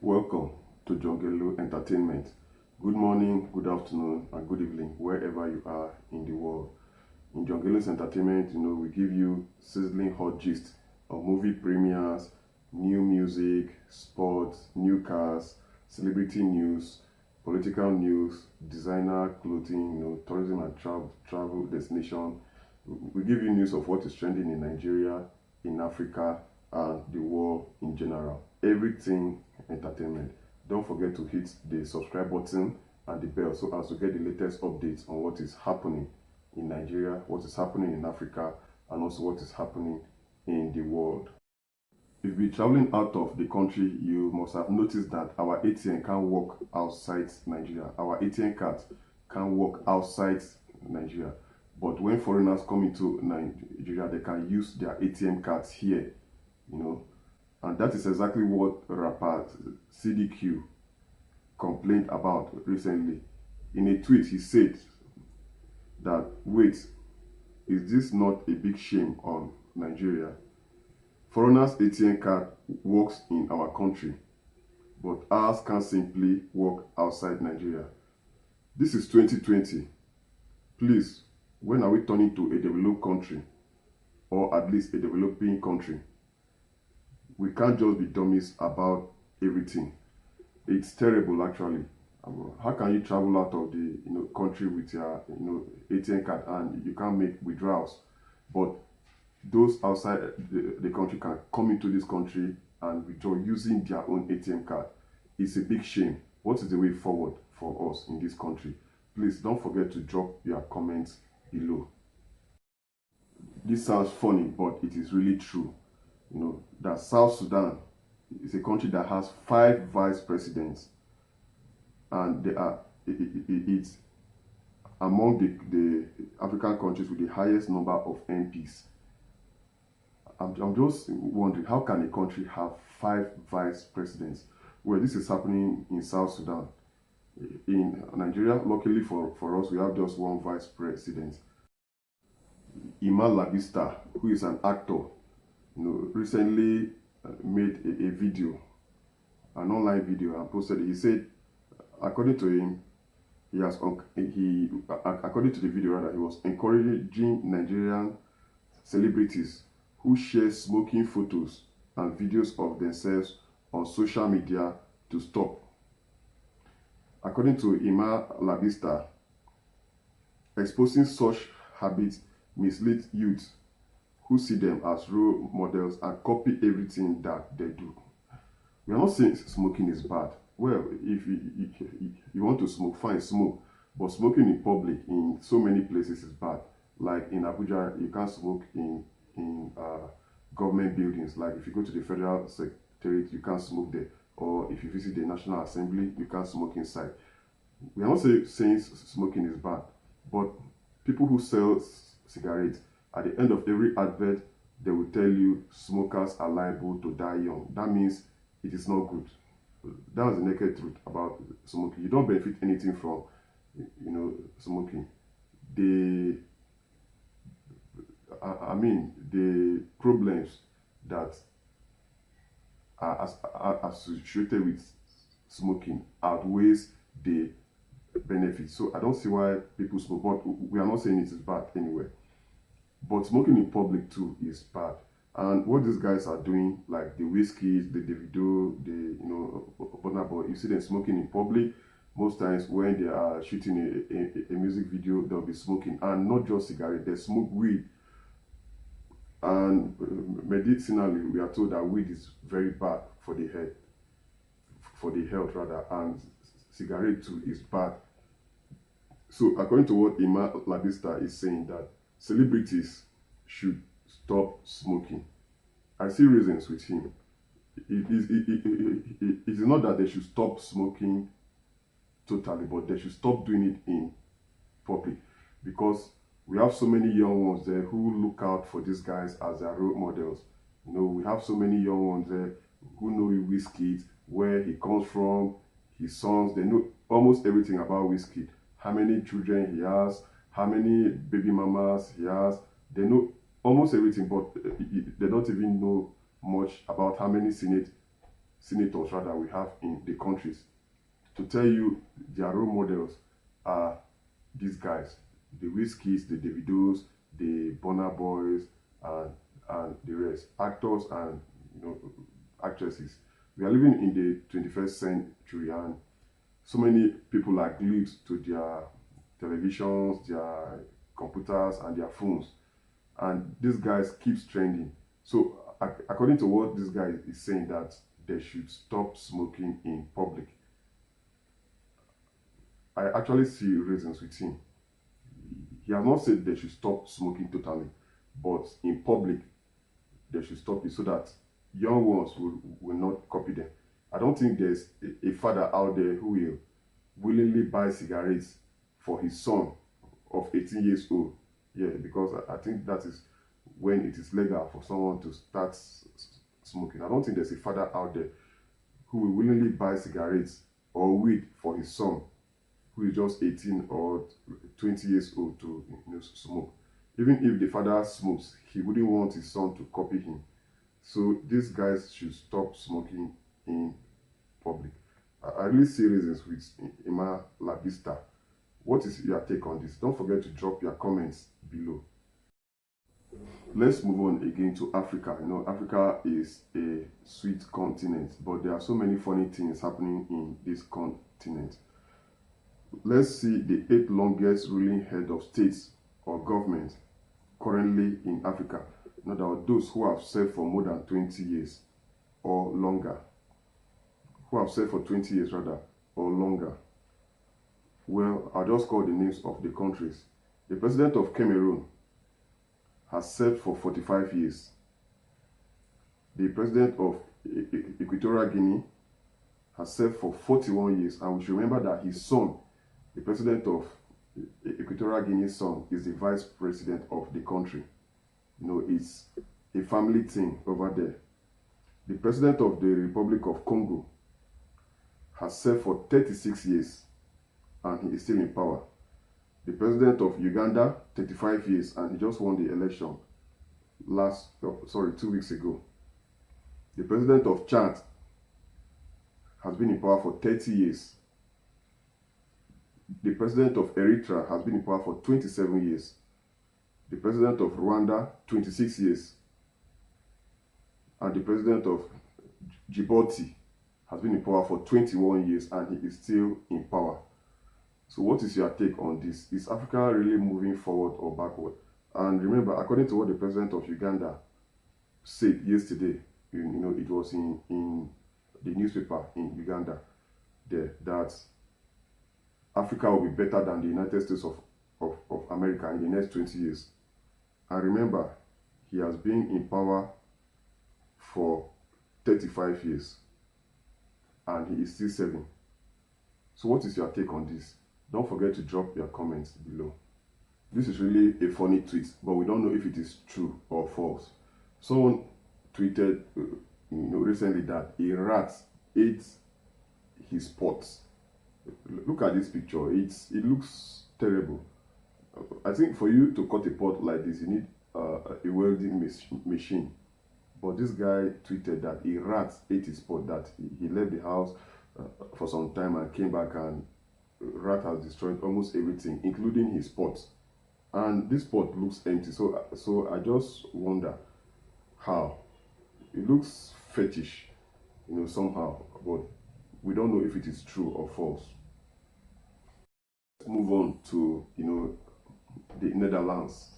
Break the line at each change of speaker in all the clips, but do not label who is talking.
Welcome to Jongelo Entertainment. Good morning, good afternoon, and good evening, wherever you are in the world. In Jongelo's Entertainment, we give you sizzling hot gist of movie premieres, new music, sports, new cars, celebrity news, political news, designer clothing, tourism and travel destination. We give you news of what is trending in Nigeria, in Africa, and the world in general. Everything entertainment. Don't forget to hit the subscribe button and the bell so as to get the latest updates on what is happening in Nigeria, what is happening in Africa, and also what is happening in the world. If you're traveling out of the country, you must have noticed that our ATM can't work outside Nigeria. Our ATM cards can't work outside Nigeria. But when foreigners come into Nigeria, they can use their ATM cards here, And that is exactly what rapper CDQ complained about recently. In a tweet, he said that, wait, is this not a big shame on Nigeria? Foreigners' ATM card works in our country, but ours can simply work outside Nigeria. This is 2020. Please, when are we turning to a developed country, or at least a developing country? We can't just be dummies about everything. It's terrible, actually. How can you travel out of the country with your ATM card and you can't make withdrawals, but those outside the country can come into this country and withdraw using their own ATM card? It's a big shame. What is the way forward for us in this country? Please don't forget to drop your comments below. This sounds funny, but it is really true. That South Sudan is a country that has 5 vice presidents, and it's among the African countries with the highest number of MPs. I'm just wondering, how can a country have 5 vice presidents? Well, this is happening in South Sudan. In Nigeria, luckily for us, we have just 1 vice president. Ima Labista, who is an actor, recently made a video, an online video, and posted it. He said, according to him, according to the video rather, he was encouraging Nigerian celebrities who share smoking photos and videos of themselves on social media to stop. According to Ima Labista, exposing such habits misleads youth who see them as role models and copy everything that they do. We are not saying smoking is bad. Well, if you want to smoke, fine, smoke. But smoking in public in so many places is bad. Like in Abuja, you can't smoke in government buildings. Like if you go to the Federal Secretariat, you can't smoke there. Or if you visit the National Assembly, you can't smoke inside. We are not saying smoking is bad. But people who sell cigarettes, at the end of every advert, they will tell you smokers are liable to die young. That means it is not good. That's the naked truth about smoking. You don't benefit anything from, smoking. The problems that are associated with smoking outweighs the benefits. So I don't see why people smoke, but we are not saying it is bad anyway. But smoking in public too is bad. And what these guys are doing, like the Wizkid, the Davido, the Burna Boy, you see them smoking in public. Most times when they are shooting a music video, they'll be smoking, and not just cigarette. They smoke weed. And medicinally, we are told that weed is very bad for the head, for the health rather, and cigarette too is bad. So according to what Ima Labista is saying, that celebrities should stop smoking. I see reasons with him. It is not that they should stop smoking totally, but they should stop doing it in public, because we have so many young ones there who look out for these guys as their role models. We have so many young ones there who know Wizkid, where he comes from, his songs. They know almost everything about Wizkid. How many children he has, how many baby mamas he has. They know almost everything, but they don't even know much about how many Senate senators rather we have in the countries. To tell you, their role models are these guys, the Wizkids, the Davidos, the Burna Boys, and the rest, actors and actresses. We are living in the 21st century, and so many people are glued to their televisions, their computers, and their phones, and these guys keeps trending. So according to what this guy is saying, that they should stop smoking in public. I actually see reasons with him. He has not said they should stop smoking totally, but in public they should stop it so that young ones will not copy them. I don't think there's a father out there who will willingly buy cigarettes for his son of 18 years old. Yeah, because I think that is when it is legal for someone to start smoking. I don't think there's a father out there who will willingly buy cigarettes or weed for his son who is just 18 or 20 years old to smoke. Even if the father smokes, he wouldn't want his son to copy him. So these guys should stop smoking in public. I really see reasons with Emma Labista. What is your take on this? Don't forget to drop your comments below. Let's move on again to Africa. Africa is a sweet continent, but there are so many funny things happening in this continent. Let's see the 8th longest ruling head of states or government currently in Africa. Now, there are those who have served for more than 20 years or longer. Who have served for 20 years rather or longer. Well, I'll just call the names of the countries. The president of Cameroon has served for 45 years. The president of Equatorial Guinea has served for 41 years. And we should remember that his son, the president of Equatorial Guinea's son, is the vice president of the country. It's a family thing over there. The president of the Republic of Congo has served for 36 years and he is still in power. The president of Uganda, 35 years, and he just won the election 2 weeks ago. The president of Chad has been in power for 30 years. The president of Eritrea has been in power for 27 years. The president of Rwanda, 26 years. And the president of Djibouti has been in power for 21 years and he is still in power. So what is your take on this? Is Africa really moving forward or backward? And remember, according to what the president of Uganda said yesterday, it was in the newspaper in Uganda, that Africa will be better than the United States of America in the next 20 years. And remember, he has been in power for 35 years and he is still serving. So what is your take on this? Don't forget to drop your comments below. This is really a funny tweet, but we don't know if it is true or false. Someone tweeted recently that a rat ate his pots. Look at this picture. It looks terrible. I think for you to cut a pot like this, you need a welding machine. But this guy tweeted that a rat ate his pot, that he left the house for some time and came back, and rat has destroyed almost everything, including his pot. And this pot looks empty. So I just wonder how. It looks fetish, somehow, but we don't know if it is true or false. Let's move on to, the Netherlands.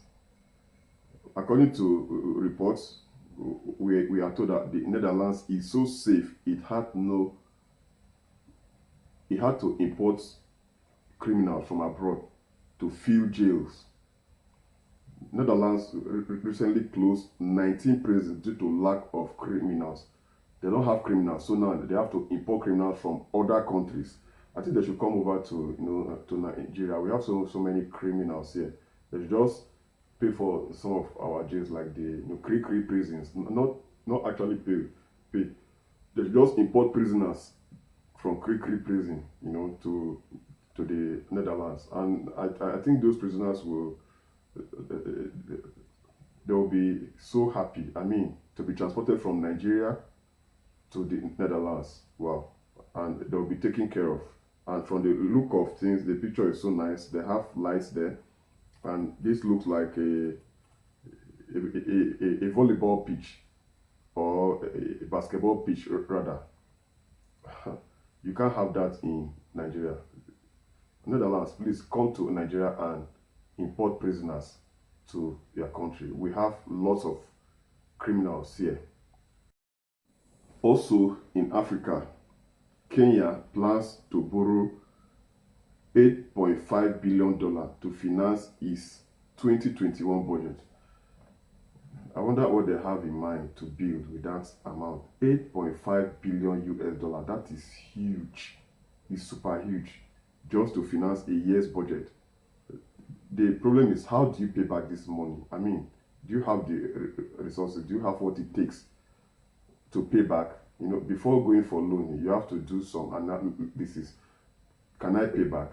According to reports, we are told that the Netherlands is so safe, it had to import criminals from abroad to fill jails. Netherlands recently closed 19 prisons due to lack of criminals. They don't have criminals, so now they have to import criminals from other countries. I think they should come over to to Nigeria. We have so many criminals here. They should just pay for some of our jails, like the Kri prisons. Not actually pay. They should just import prisoners from Kri prison, to the Netherlands, and I think those prisoners they will be so happy. I mean, to be transported from Nigeria to the Netherlands. Wow. And they'll be taken care of. And from the look of things, the picture is so nice. They have lights there. And this looks like a volleyball pitch, or a basketball pitch rather. You can't have that in Nigeria. Netherlands, please come to Nigeria and import prisoners to your country. We have lots of criminals here. Also in Africa, Kenya plans to borrow $8.5 billion to finance its 2021 budget. I wonder what they have in mind to build with that amount. 8.5 billion US dollar. That is huge. It's super huge. Just to finance a year's budget. The problem is, how do you pay back this money? I mean, do you have the resources? Do you have what it takes to pay back? You know, before going for loan, you have to do some analysis. Can I pay back?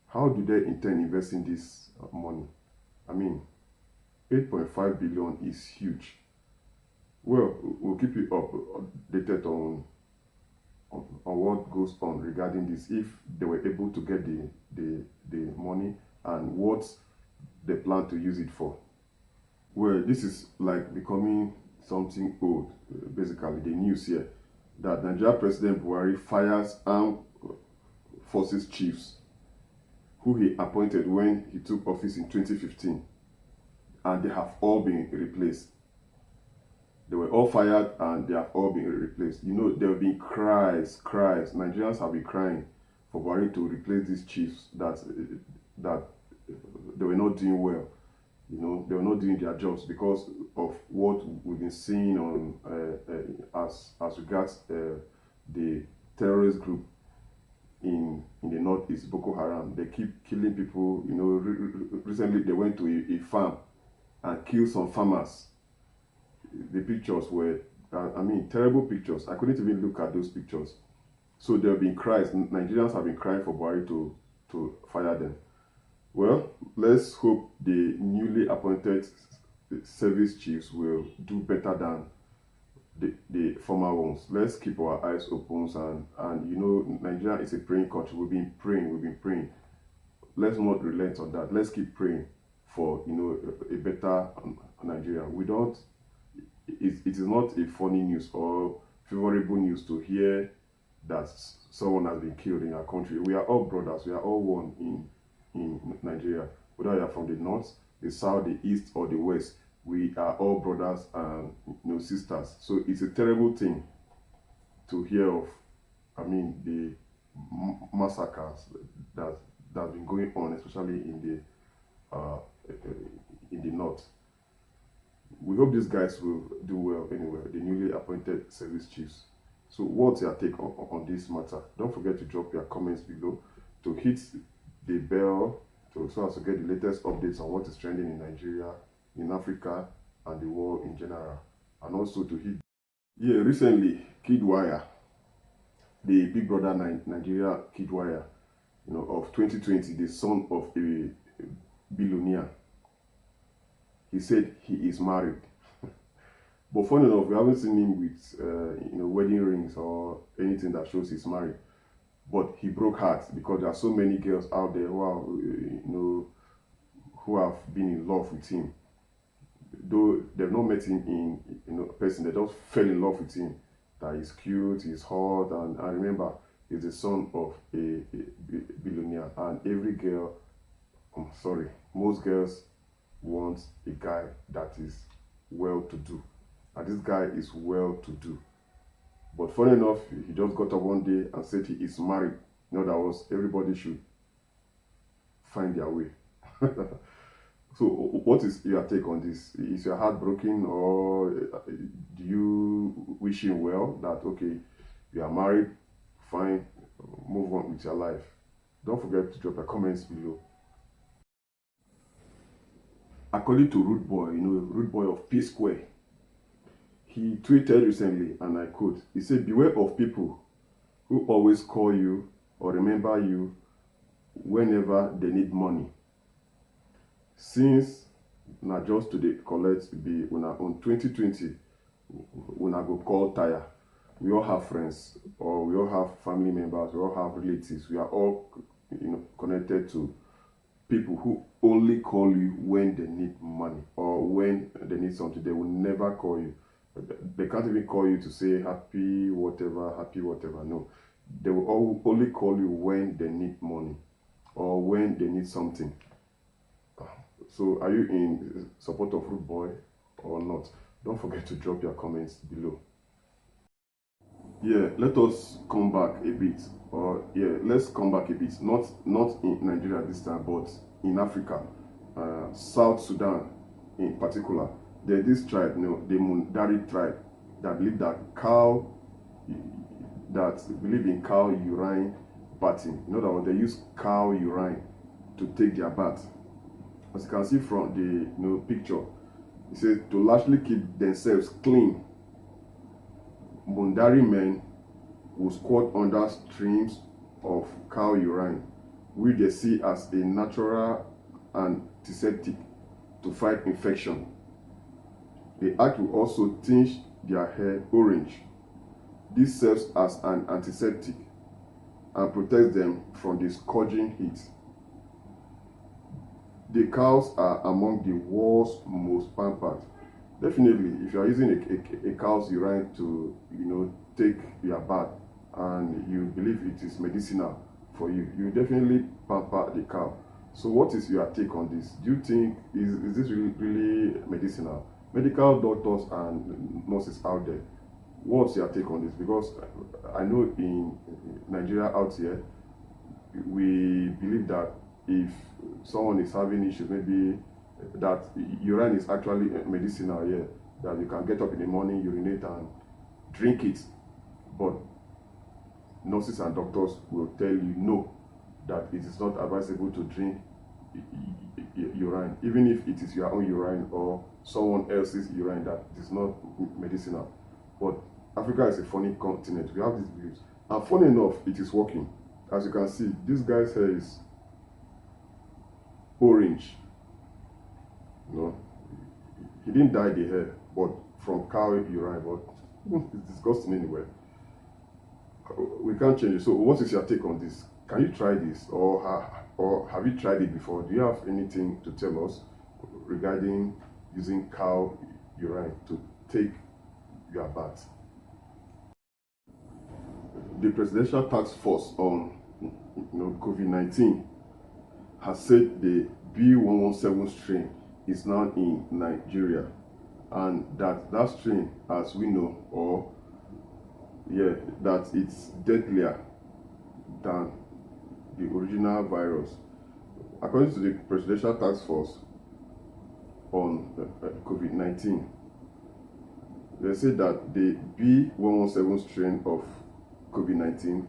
How do they intend investing this money? I mean, 8.5 billion is huge. Well, we'll keep you updated on what goes on regarding this, if they were able to get the money and what they plan to use it for. Well, this is like becoming something old, basically the news here, that Nigeria President Buhari fires armed forces chiefs who he appointed when he took office in 2015, and they have all been replaced. They were all fired and they have all been replaced. You know, there have been cries. Nigerians have been crying for Buhari to replace these chiefs that they were not doing well. You know, they were not doing their jobs because of what we've been seeing on as regards the terrorist group in the northeast, Boko Haram. They keep killing people. You know, recently they went to a farm and killed some farmers. The pictures were, I mean, terrible pictures. I couldn't even look at those pictures. So there have been cries. Nigerians have been crying for Buhari to fire them. Well, let's hope the newly appointed service chiefs will do better than the former ones. Let's keep our eyes open, and you know, Nigeria is a praying country. We've been praying. Let's not relent on that. Let's keep praying for, you know, a better Nigeria. It is not a funny news or favorable news to hear that someone has been killed in our country. We are all brothers. We are all one in Nigeria. Whether you are from the north, the south, the east, or the west, we are all brothers and, you know, sisters. So it's a terrible thing to hear of. I mean, the massacres that have been going on, especially in the north. We hope these guys will do well anyway, the newly appointed service chiefs. So what's your take on this matter? Don't forget to drop your comments below, to hit the bell so as to get the latest updates on what is trending in Nigeria, in Africa, and the world in general. And also to hit, recently, Kiddwaya, the Big Brother Nigeria Kiddwaya, you know, of 2020, the son of a billionaire, he said he is married. But funny enough, we haven't seen him with you know, wedding rings or anything that shows he's married. But he broke hearts because there are so many girls out there who are, you know, who have been in love with him. Though they've not met him in, you know, person, they just fell in love with him. That he's cute, he's hot, and I remember he's the son of a billionaire. And every girl, most girls want a guy that is well-to-do, and this guy is well-to-do. But funny enough, he just got up one day and said he is married. In other words, everybody should find their way. So what is your take on this? Is your heart broken, or do you wish him well that, okay, you are married, fine, move on with your life? Don't forget to drop your comments below. According to Rude Boy, you know, Rude Boy of P Square, he tweeted recently, and I quote, he said, "Beware of people who always call you or remember you whenever they need money. Since na just to dey collect be una on 2020, una go call tire." we all have friends, or we all have family members, we all have relatives. We are all, connected to people who only call you when they need money or when they need something. They will never call you. They can't even call you to say happy whatever, happy whatever. No, they will only call you when they need money or when they need something. So, are you in support of Rude Boy or not? Don't forget to drop your comments below. Yeah, let us come back a bit. Or yeah, let's come back a bit. Not in Nigeria this time, but in Africa, South Sudan in particular. There's this tribe, the Mundari tribe, that believe in cow urine bathing. In other words, they use cow urine to take their bath. As you can see from the picture, it says to largely keep themselves clean, Mundari men will squat under streams of cow urine, which they see as a natural antiseptic to fight infection. The act will also tinge their hair orange. This serves as an antiseptic and protects them from the scorching heat. The cows are among the world's most pampered. Definitely, if you are using a cow's urine to take your bath and you believe it is medicinal for you, you definitely pamper the cow. So what is your take on this? Do you think is this really medicinal? Medical doctors and nurses out there, what's your take on this? Because I know in Nigeria out here, we believe that if someone is having issues, maybe that urine is actually medicinal, yeah, that you can get up in the morning, urinate and drink it. But nurses and doctors will tell you no, that it is not advisable to drink urine, even if it is your own urine or someone else's urine, that is not medicinal. But Africa is a funny continent. We have these beliefs, and funny enough, it is working. As you can see, this guy's hair is orange. He didn't dye the hair, but from cow urine. But it's disgusting anyway. We can't change it. So, what is your take on this? Can you try this, or have you tried it before? Do you have anything to tell us regarding using cow urine to take your bath? The Presidential Task Force on COVID-19 has said the B117 strain is now in Nigeria, and that strain, as we know, that it's deadlier than the original virus. According to the Presidential Task Force on COVID-19, they say that the B117 strain of COVID-19,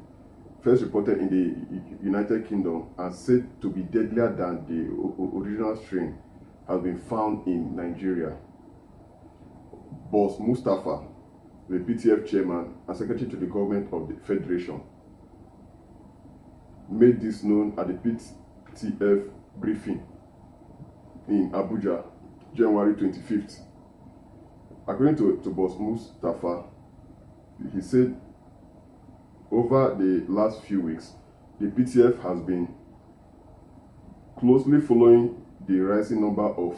first reported in the United Kingdom and said to be deadlier than the original strain, has been found in Nigeria. Boss Mustafa, the PTF chairman and secretary to the government of the Federation, made this known at the PTF briefing in Abuja, January 25th. According to Boss Mustafa, he said over the last few weeks, the PTF has been closely following the rising number of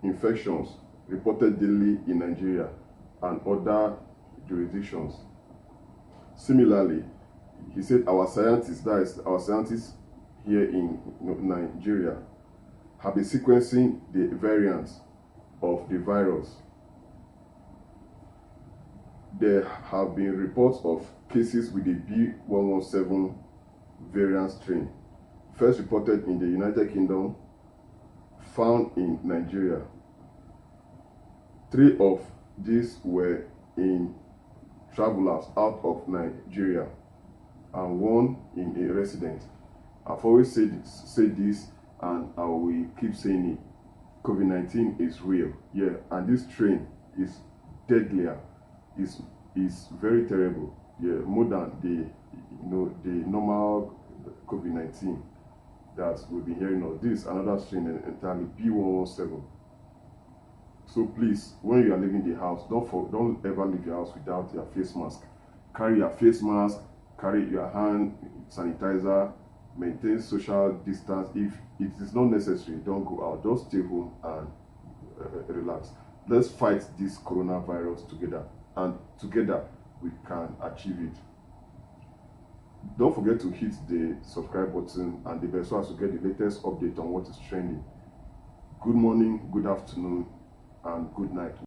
infections reported daily in Nigeria and other jurisdictions. Similarly, he said our scientists here in Nigeria have been sequencing the variants of the virus. There have been reports of cases with the B117 variant strain, first reported in the United Kingdom, found in Nigeria. 3 of these were in travelers out of Nigeria and 1 in a resident. I've always said this, and I will keep saying it. COVID-19 is real, yeah, and this strain is deadlier, is very terrible, yeah, more than the normal COVID-19 that we've been hearing of. This another strain entirely, B117. So please, when you are leaving the house, don't ever leave your house without your face mask. Carry your face mask, carry your hand sanitizer, maintain social distance. If it is not necessary, don't go out. Just stay home and relax. Let's fight this coronavirus together, and together we can achieve it. Don't forget to hit the subscribe button and the bell so as to get the latest update on what is trending. Good morning, good afternoon, and good night.